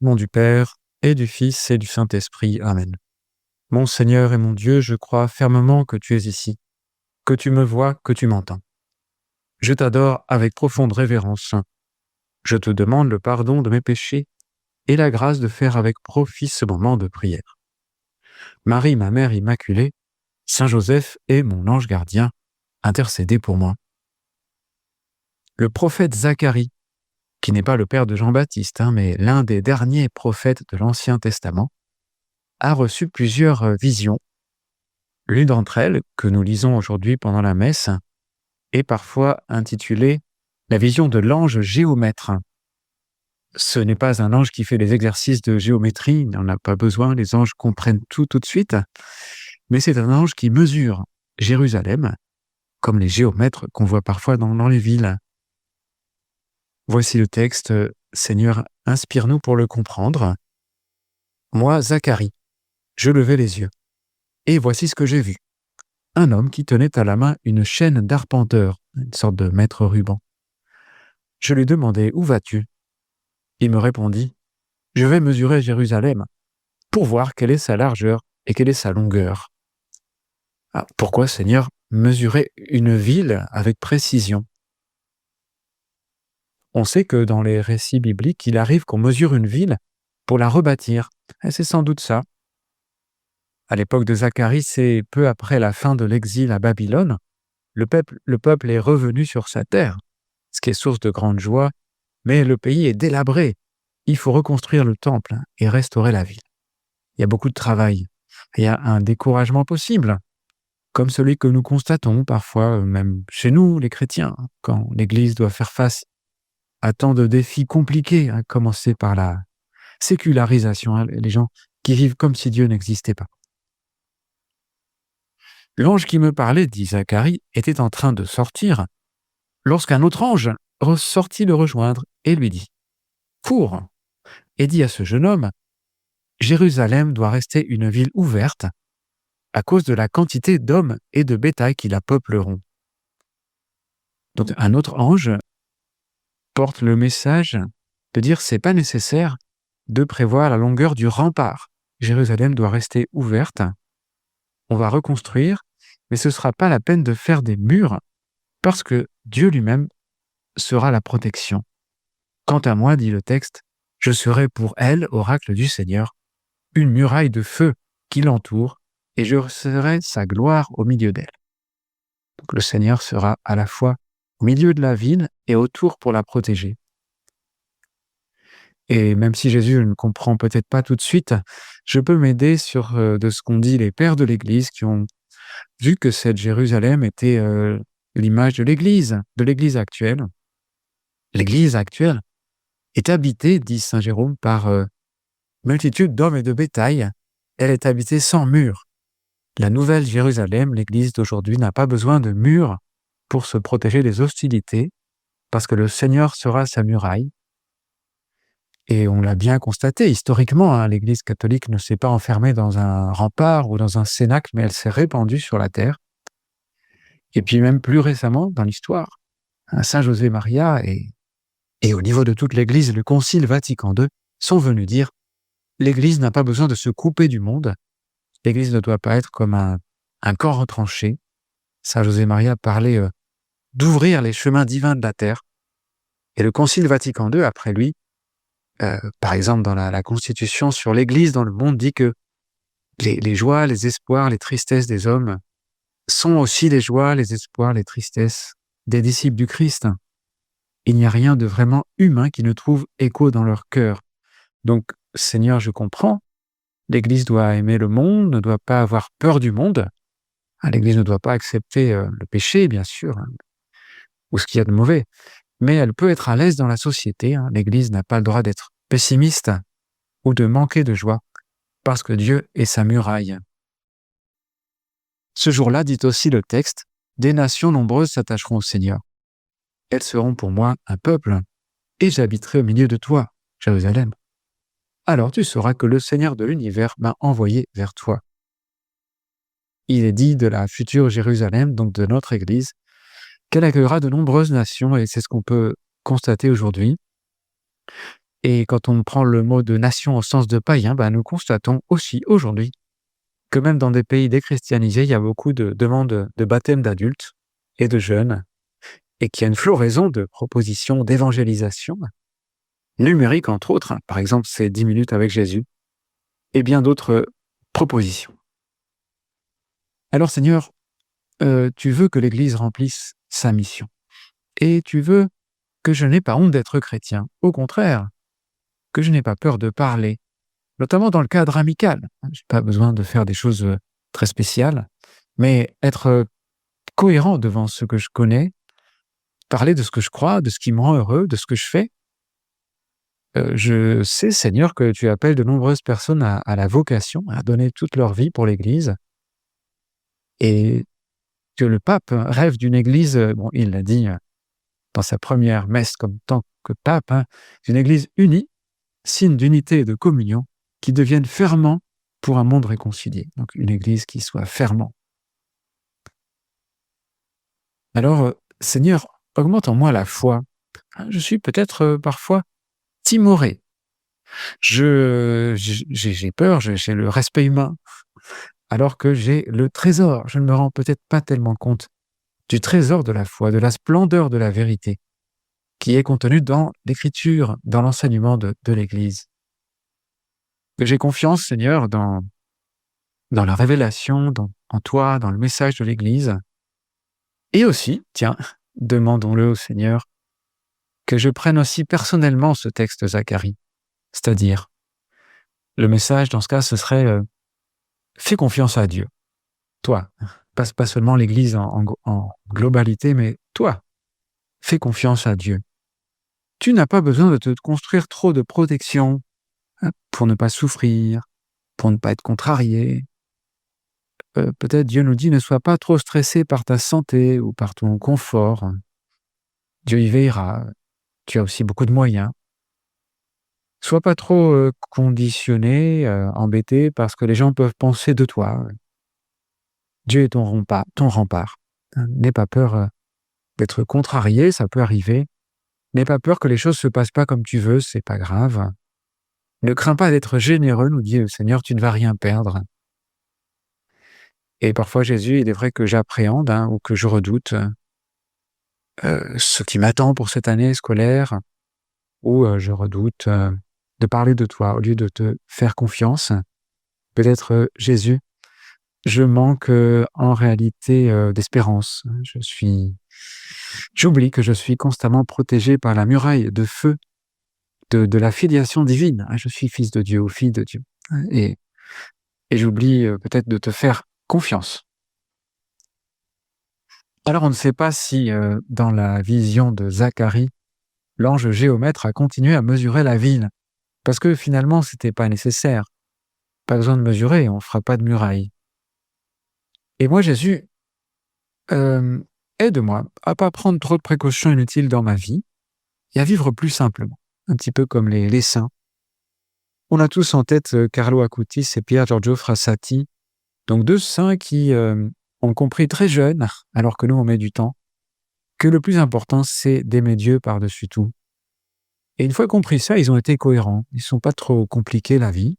Au nom du Père, et du Fils, et du Saint-Esprit. Amen. Mon Seigneur et mon Dieu, je crois fermement que tu es ici, que tu me vois, que tu m'entends. Je t'adore avec profonde révérence. Je te demande le pardon de mes péchés et la grâce de faire avec profit ce moment de prière. Marie, ma mère immaculée, Saint Joseph et mon ange gardien, intercédez pour moi. Le prophète Zacharie, qui n'est pas le père de Jean-Baptiste, mais l'un des derniers prophètes de l'Ancien Testament, a reçu plusieurs visions. L'une d'entre elles, que nous lisons aujourd'hui pendant la messe, est parfois intitulée « La vision de l'ange géomètre ». Ce n'est pas un ange qui fait des exercices de géométrie, il n'en a pas besoin, les anges comprennent tout de suite, mais c'est un ange qui mesure Jérusalem, comme les géomètres qu'on voit parfois dans les villes. Voici le texte, Seigneur, inspire-nous pour le comprendre. Moi, Zacharie, je levai les yeux, et voici ce que j'ai vu. Un homme qui tenait à la main une chaîne d'arpenteur, une sorte de maître ruban. Je lui demandai, où vas-tu ? Il me répondit, je vais mesurer Jérusalem pour voir quelle est sa largeur et quelle est sa longueur. Ah, pourquoi, Seigneur, mesurer une ville avec précision ? On sait que dans les récits bibliques, il arrive qu'on mesure une ville pour la rebâtir. Et c'est sans doute ça. À l'époque de Zacharie, c'est peu après la fin de l'exil à Babylone, le peuple est revenu sur sa terre, ce qui est source de grande joie, mais le pays est délabré. Il faut reconstruire le temple et restaurer la ville. Il y a beaucoup de travail. Il y a un découragement possible, comme celui que nous constatons parfois, même chez nous, les chrétiens, quand l'Église doit faire face à tant de défis compliqués, à commencer par la sécularisation, les gens qui vivent comme si Dieu n'existait pas. L'ange qui me parlait, dit Zacharie, était en train de sortir, lorsqu'un autre ange sortit le rejoindre et lui dit « Cours !» et dit à ce jeune homme « Jérusalem doit rester une ville ouverte à cause de la quantité d'hommes et de bétail qui la peupleront. » Donc un autre ange porte le message de dire « c'est pas nécessaire de prévoir la longueur du rempart. Jérusalem doit rester ouverte. On va reconstruire, mais ce ne sera pas la peine de faire des murs parce que Dieu lui-même sera la protection. Quant à moi, dit le texte, je serai pour elle, oracle du Seigneur, une muraille de feu qui l'entoure et je serai sa gloire au milieu d'elle. » Donc le Seigneur sera à la fois au milieu de la ville et autour pour la protéger. Et même si Jésus ne comprend peut-être pas tout de suite, je peux m'aider sur de ce qu'ont dit les pères de l'Église qui ont vu que cette Jérusalem était l'image de l'Église actuelle. L'Église actuelle est habitée, dit saint Jérôme, par multitude d'hommes et de bétail. Elle est habitée sans mur. La nouvelle Jérusalem, l'Église d'aujourd'hui, n'a pas besoin de murs pour se protéger des hostilités, parce que le Seigneur sera sa muraille. Et on l'a bien constaté historiquement, l'Église catholique ne s'est pas enfermée dans un rempart ou dans un cénacle, mais elle s'est répandue sur la terre. Et puis même plus récemment, dans l'histoire, Saint José Maria et au niveau de toute l'Église, le Concile Vatican II sont venus dire « l'Église n'a pas besoin de se couper du monde, l'Église ne doit pas être comme un corps retranché. » Saint José Maria parlait d'ouvrir les chemins divins de la terre. Et le Concile Vatican II, après lui, par exemple dans la Constitution sur l'Église dans le monde, dit que les joies, les espoirs, les tristesses des hommes sont aussi les joies, les espoirs, les tristesses des disciples du Christ. Il n'y a rien de vraiment humain qui ne trouve écho dans leur cœur. Donc, Seigneur, je comprends, l'Église doit aimer le monde, ne doit pas avoir peur du monde. L'Église ne doit pas accepter le péché, bien sûr, ou ce qu'il y a de mauvais, mais elle peut être à l'aise dans la société. L'Église n'a pas le droit d'être pessimiste ou de manquer de joie, parce que Dieu est sa muraille. Ce jour-là, dit aussi le texte, des nations nombreuses s'attacheront au Seigneur. Elles seront pour moi un peuple, et j'habiterai au milieu de toi, Jérusalem. Alors tu sauras que le Seigneur de l'univers m'a envoyé vers toi. Il est dit de la future Jérusalem, donc de notre Église, qu'elle accueillera de nombreuses nations, et c'est ce qu'on peut constater aujourd'hui. Et quand on prend le mot de nation au sens de païen, nous constatons aussi aujourd'hui que même dans des pays déchristianisés, il y a beaucoup de demandes de baptême d'adultes et de jeunes, et qu'il y a une floraison de propositions d'évangélisation numérique, entre autres. Par exemple, c'est 10 minutes avec Jésus, et bien d'autres propositions. Alors Seigneur, tu veux que l'Église remplisse sa mission, et tu veux que je n'ai pas honte d'être chrétien. Au contraire, que je n'ai pas peur de parler, notamment dans le cadre amical. Je n'ai pas besoin de faire des choses très spéciales, mais être cohérent devant ce que je connais, parler de ce que je crois, de ce qui me rend heureux, de ce que je fais. Je sais, Seigneur, que tu appelles de nombreuses personnes à la vocation, à donner toute leur vie pour l'Église, et que le pape rêve d'une Église, il l'a dit dans sa première messe comme tant que pape, d'une Église unie, signe d'unité et de communion, qui devienne ferment pour un monde réconcilié. Donc une Église qui soit ferment. Alors, Seigneur, augmente en moi la foi. Je suis peut-être parfois timoré. J'ai peur, j'ai le respect humain, alors que j'ai le trésor. Je ne me rends peut-être pas tellement compte du trésor de la foi, de la splendeur de la vérité, qui est contenue dans l'Écriture, dans l'enseignement de l'Église. Que j'ai confiance, Seigneur, dans la révélation, en toi, dans le message de l'Église. Et aussi, tiens, demandons-le au Seigneur, que je prenne aussi personnellement ce texte Zacharie. C'est-à-dire, le message, dans ce cas, ce serait fais confiance à Dieu. Toi, pas seulement l'Église en globalité, mais toi, fais confiance à Dieu. Tu n'as pas besoin de te construire trop de protection pour ne pas souffrir, pour ne pas être contrarié. Peut-être Dieu nous dit ne sois pas trop stressé par ta santé ou par ton confort. Dieu y veillera. Tu as aussi beaucoup de moyens. Sois pas trop conditionné, embêté par ce que les gens peuvent penser de toi. Dieu est ton rempart. N'aie pas peur d'être contrarié, ça peut arriver. N'aie pas peur que les choses se passent pas comme tu veux, c'est pas grave. Ne crains pas d'être généreux, nous dit le Seigneur, tu ne vas rien perdre. Et parfois, Jésus, il est vrai que j'appréhende ou que je redoute ce qui m'attend pour cette année scolaire, ou je redoute de parler de toi au lieu de te faire confiance. Peut-être, Jésus, je manque en réalité d'espérance. J'oublie que je suis constamment protégé par la muraille de feu de la filiation divine. Je suis fils de Dieu ou fille de Dieu. Et j'oublie peut-être de te faire confiance. Alors on ne sait pas si dans la vision de Zacharie, l'ange géomètre a continué à mesurer la ville, parce que finalement c'était pas nécessaire. Pas besoin de mesurer, on fera pas de muraille. Et moi Jésus, aide-moi à pas prendre trop de précautions inutiles dans ma vie et à vivre plus simplement, un petit peu comme les saints. On a tous en tête Carlo Acutis et Pier Giorgio Frassati, donc deux saints qui ont compris très jeunes, alors que nous on met du temps, que le plus important c'est d'aimer Dieu par-dessus tout. Et une fois compris ça, ils ont été cohérents, ils ne sont pas trop compliqués la vie,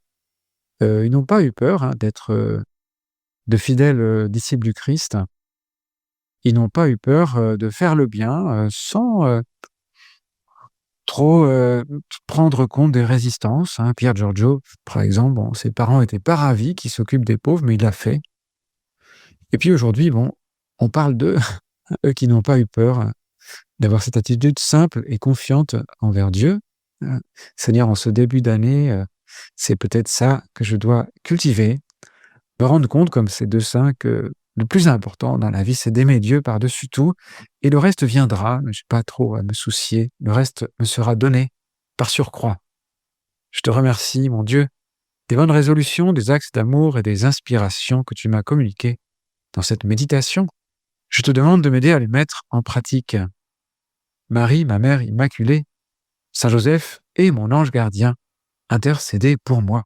ils n'ont pas eu peur d'être de fidèles disciples du Christ, ils n'ont pas eu peur de faire le bien sans trop prendre compte des résistances. Pier Giorgio, par exemple, ses parents n'étaient pas ravis qu'il s'occupe des pauvres, mais il l'a fait. Et puis aujourd'hui, on parle d'eux, eux qui n'ont pas eu peur d'avoir cette attitude simple et confiante envers Dieu. Seigneur, en ce début d'année, c'est peut-être ça que je dois cultiver, me rendre compte, comme ces deux saints, que le plus important dans la vie, c'est d'aimer Dieu par-dessus tout, et le reste viendra, je n'ai pas trop à me soucier, le reste me sera donné par surcroît. Je te remercie, mon Dieu, des bonnes résolutions, des axes d'amour et des inspirations que tu m'as communiquées dans cette méditation. Je te demande de m'aider à les mettre en pratique. Marie, ma mère immaculée, Saint Joseph et mon ange gardien, intercédez pour moi.